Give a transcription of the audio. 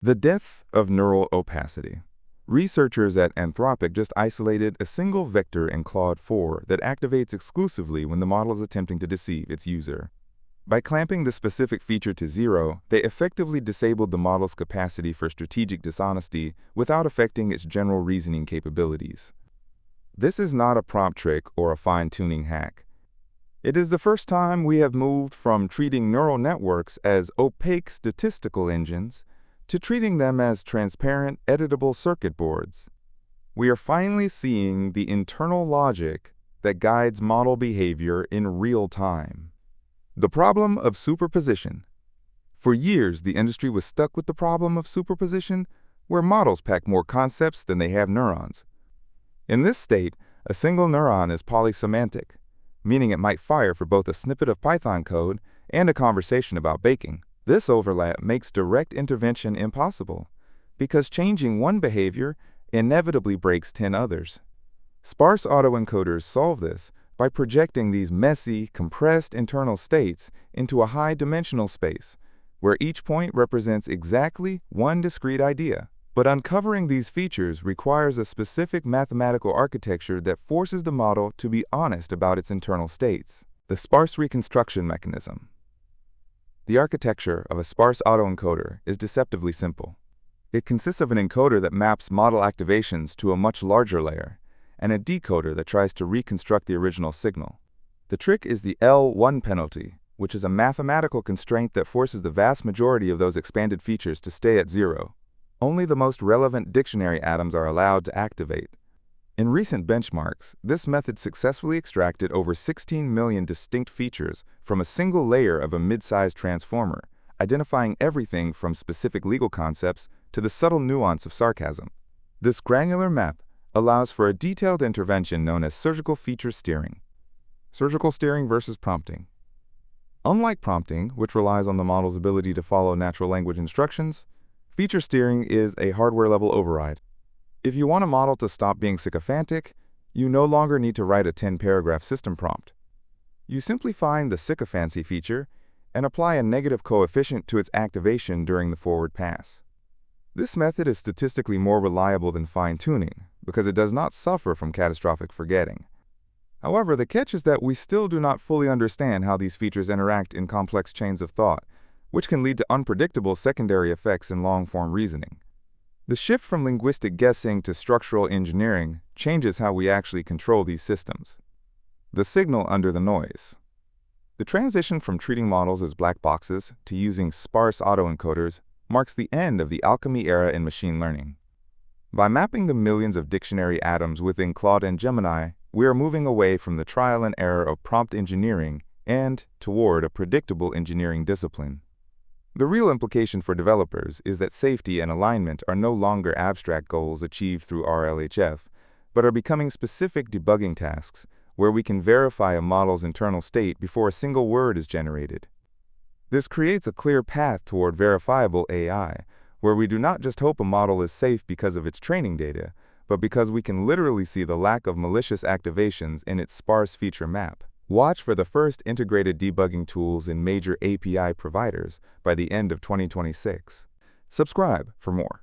The death of neural opacity. Researchers at Anthropic just isolated a single vector in Claude 4 that activates exclusively when the model is attempting to deceive its user. By clamping the specific feature to 0, they effectively disabled the model's capacity for strategic dishonesty without affecting its general reasoning capabilities. This is not a prompt trick or a fine-tuning hack. It is the first time we have moved from treating neural networks as opaque statistical engines to treating them as transparent, editable circuit boards. We are finally seeing the internal logic that guides model behavior in real time. The problem of superposition. For years, the industry was stuck with the problem of superposition, where models pack more concepts than they have neurons. In this state, a single neuron is polysemantic, meaning it might fire for both a snippet of Python code and a conversation about baking. This overlap makes direct intervention impossible, because changing one behavior inevitably breaks 10 others. Sparse autoencoders solve this by projecting these messy, compressed internal states into a high-dimensional space, where each point represents exactly one discrete idea. But uncovering these features requires a specific mathematical architecture that forces the model to be honest about its internal states. The sparse reconstruction mechanism. The architecture of a sparse autoencoder is deceptively simple. It consists of an encoder that maps model activations to a much larger layer, and a decoder that tries to reconstruct the original signal. The trick is the L1 penalty, which is a mathematical constraint that forces the vast majority of those expanded features to stay at 0. Only the most relevant dictionary atoms are allowed to activate. In recent benchmarks, this method successfully extracted over 16 million distinct features from a single layer of a mid-sized transformer, identifying everything from specific legal concepts to the subtle nuance of sarcasm. This granular map allows for a detailed intervention known as surgical feature steering. Surgical steering versus prompting. Unlike prompting, which relies on the model's ability to follow natural language instructions, feature steering is a hardware-level override. If you want a model to stop being sycophantic, you no longer need to write a 10-paragraph system prompt. You simply find the sycophancy feature and apply a negative coefficient to its activation during the forward pass. This method is statistically more reliable than fine-tuning because it does not suffer from catastrophic forgetting. However, the catch is that we still do not fully understand how these features interact in complex chains of thought, which can lead to unpredictable secondary effects in long-form reasoning. The shift from linguistic guessing to structural engineering changes how we actually control these systems. The signal under the noise. The transition from treating models as black boxes to using sparse autoencoders marks the end of the alchemy era in machine learning. By mapping the millions of dictionary atoms within Claude and Gemini, we are moving away from the trial and error of prompt engineering and toward a predictable engineering discipline. The real implication for developers is that safety and alignment are no longer abstract goals achieved through RLHF, but are becoming specific debugging tasks where we can verify a model's internal state before a single word is generated. This creates a clear path toward verifiable AI, where we do not just hope a model is safe because of its training data, but because we can literally see the lack of malicious activations in its sparse feature map. Watch for the first integrated debugging tools in major API providers by the end of 2026. Subscribe for more.